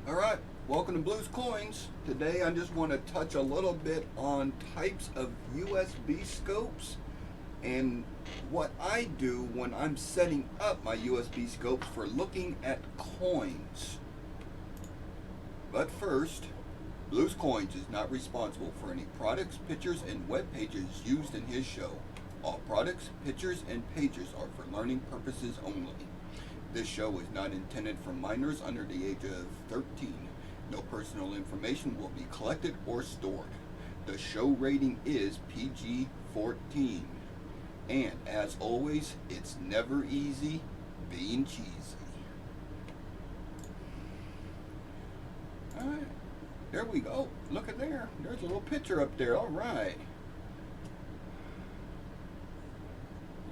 Alright, welcome to Blues Coins. Today I just want to touch a little bit on types of USB scopes and what I do when I'm setting up my USB scopes for looking at coins. But first, Blues Coins is not responsible for any products, pictures, and web pages used in his show. All products, pictures, and pages are for learning purposes only. This show is not intended for minors under the age of 13. No personal information will be collected or stored. The show rating is PG-14. And as always, it's never easy being cheesy. Alright, there we go. Look at there. There's a little picture up there. Alright.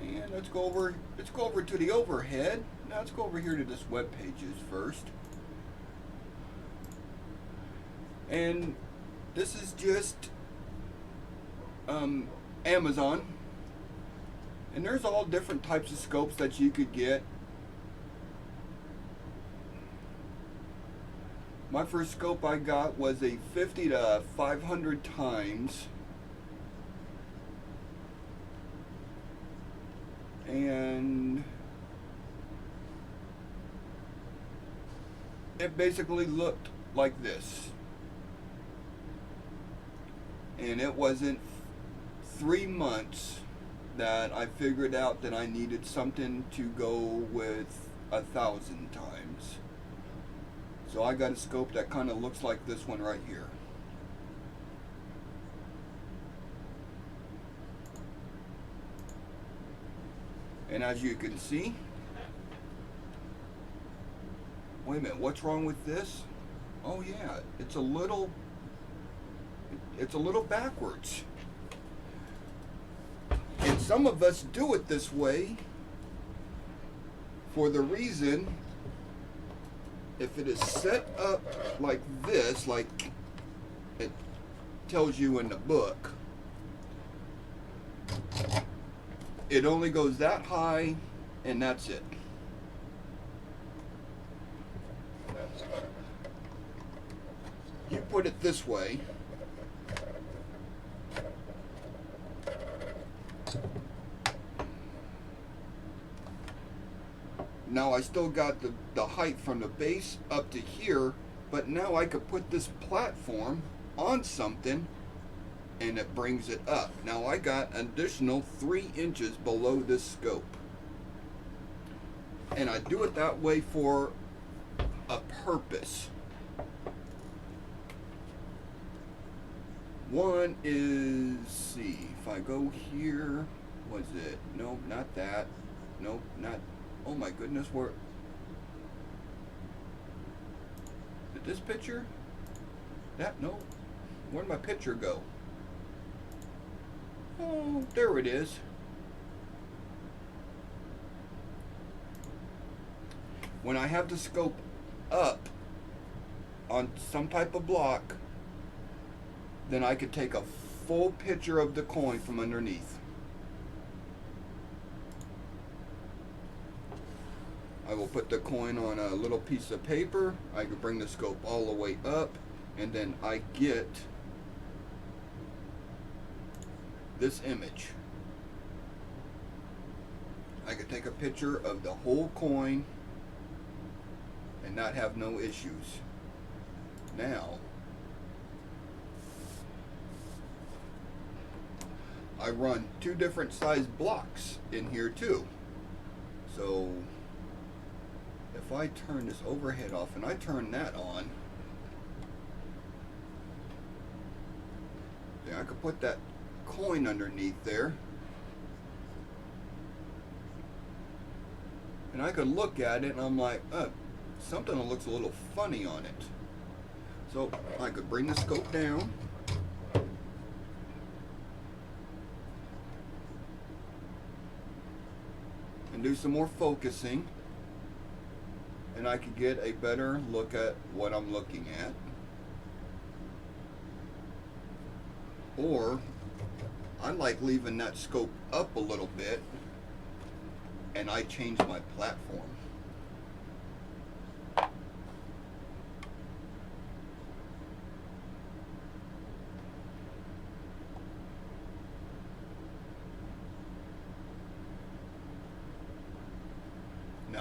And let's go over to the overhead. Now let's go over here to this web pages first. And this is just Amazon. And there's all different types of scopes that you could get. My first scope I got was a 50 to 500 times. And it basically looked like this. And it wasn't 3 months that I figured out that I needed something to go with 1,000 times. So I got a scope that kind of looks like this one right here. And as you can see, wait a minute, what's wrong with this? Oh yeah, it's a little backwards. And some of us do it this way for the reason, if it is set up like this, like it tells you in the book, it only goes that high and that's it. You put it this way, now I still got the height from the base up to here, but now I could put this platform on something and it brings it up. Now I got an additional 3 inches below this scope. And I do it that way for a purpose. One is, see, if I go here, was it? No, not that. Nope, not, oh my goodness, where? Did this picture? That, no. Where'd my picture go? Oh, there it is. When I have the scope up on some type of block, then I could take a full picture of the coin from underneath. I will put the coin on a little piece of paper. I could bring the scope all the way up, and then I get this image. I could take a picture of the whole coin and not have no issues. Now, I run 2 different size blocks in here too. So if I turn this overhead off and I turn that on, then I could put that coin underneath there, and I could look at it and I'm like, something looks a little funny on it. So I could bring the scope down, and do some more focusing, and I could get a better look at what I'm looking at. Or I like leaving that scope up a little bit and I change my platform.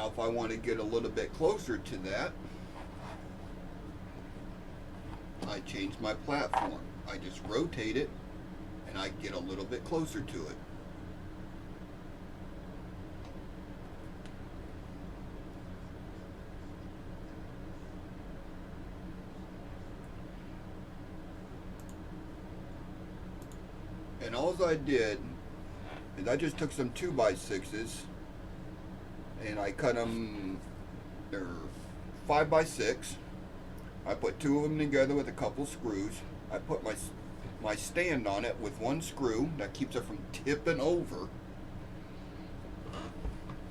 Now if I want to get a little bit closer to that, I change my platform. I just rotate it and I get a little bit closer to it. And all I did is I just took some 2x6s and I cut them, they're 5x6. I put two of them together with a couple screws. I put my stand on it with one screw that keeps it from tipping over.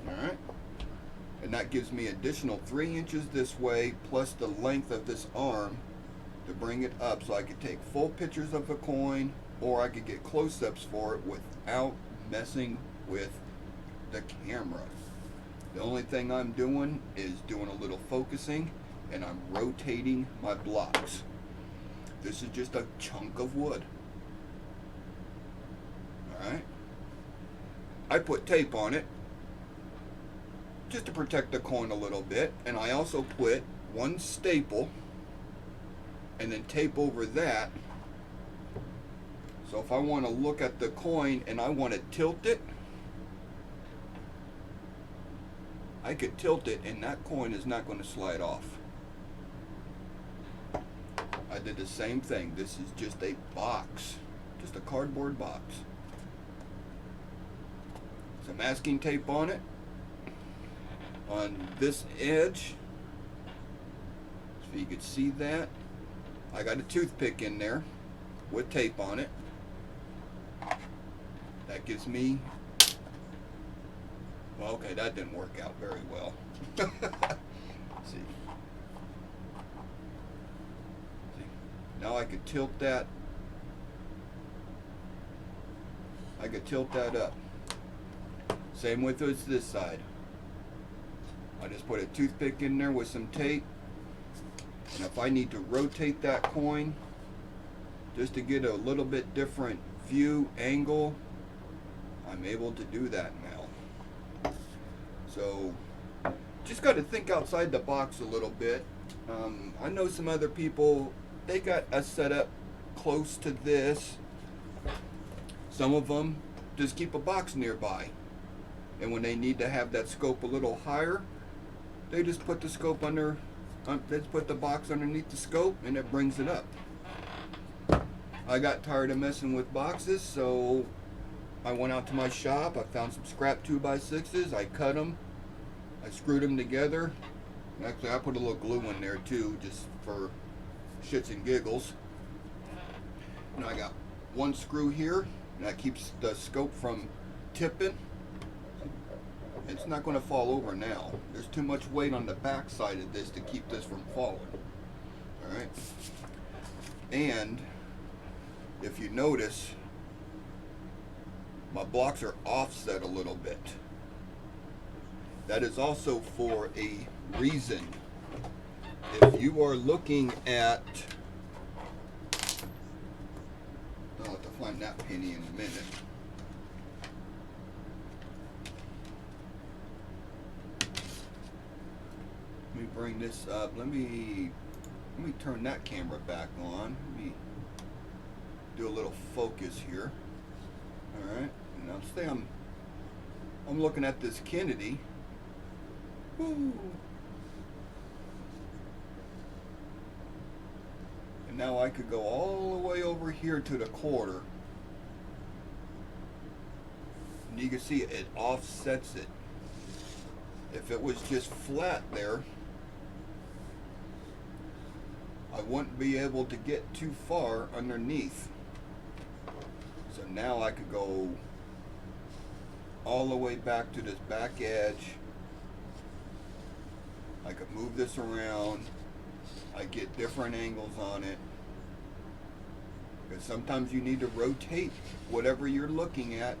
Alright. And that gives me additional 3 inches this way plus the length of this arm to bring it up so I could take full pictures of the coin, or I could get close-ups for it without messing with the camera. The only thing I'm doing is doing a little focusing and I'm rotating my blocks. This is just a chunk of wood. Alright. I put tape on it just to protect the coin a little bit, and I also put one staple and then tape over that. So if I want to look at the coin and I want to tilt it, I could tilt it and that coin is not going to slide off. I did the same thing. This is just a box, just a cardboard box. Some masking tape on it. On this edge, so you could see that. I got a toothpick in there with tape on it. That gives me, well, okay, that didn't work out very well. See. Now I could tilt that. I could tilt that up. Same with this side. I just put a toothpick in there with some tape. And if I need to rotate that coin just to get a little bit different view angle, I'm able to do that now. So just got to think outside the box a little bit. I know some other people, they got a setup close to this. Some of them just keep a box nearby, and when they need to have that scope a little higher, they just put the scope under, they just put the box underneath the scope and it brings it up. I got tired of messing with boxes, so I went out to my shop. I found some scrap 2x6s. I cut them. I screwed them together. Actually, I put a little glue in there too, just for shits and giggles. And I got one screw here, and that keeps the scope from tipping. It's not going to fall over now. There's too much weight on the back side of this to keep this from falling. Alright. And if you notice, my blocks are offset a little bit. That is also for a reason. If you are looking at, I'll have to find that penny in a minute. Let me bring this up. Let me turn that camera back on. Let me do a little focus here. All right. Now stay. I'm looking at this Kennedy. Woo. And now I could go all the way over here to the quarter. And you can see it offsets it. If it was just flat there, I wouldn't be able to get too far underneath. So now I could go all the way back to this back edge. I could move this around. I get different angles on it. Because sometimes you need to rotate whatever you're looking at.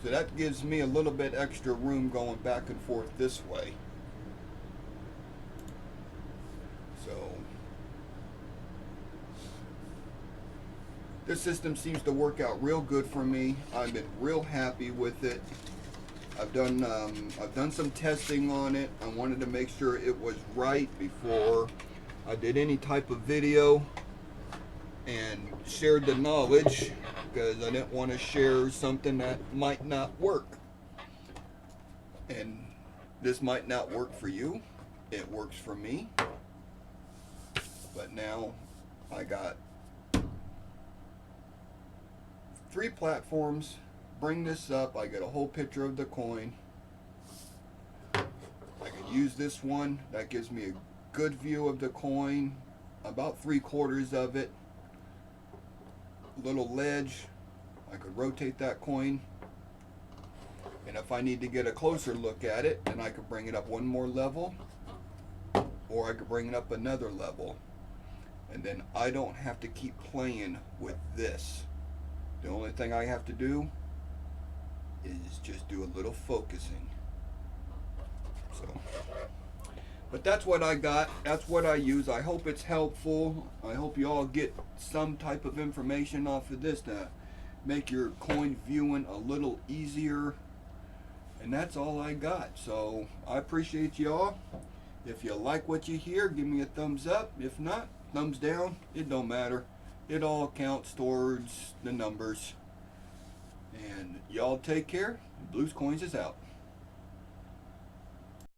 So that gives me a little bit extra room going back and forth this way. So This system seems to work out real good for me. I've been real happy with it. I've done some testing on it. I wanted to make sure it was right before I did any type of video and shared the knowledge, because I didn't want to share something that might not work. And this might not work for you. It works for me. But now I got 3 platforms. Bring this up. I get a whole picture of the coin. I can use this one. That gives me a good view of the coin. About 3/4 of it. Little ledge. I could rotate that coin. And if I need to get a closer look at it, then I could bring it up one more level. Or I could bring it up another level. And then I don't have to keep playing with this. The only thing I have to do is just do a little focusing. So, but that's what I got. That's what I use. I hope it's helpful. I hope you all get some type of information off of this to make your coin viewing a little easier. And that's all I got. So I appreciate y'all. If you like what you hear, give me a thumbs up. If not, thumbs down. It don't matter. It all counts towards the numbers. And y'all take care. Blues Coins is out.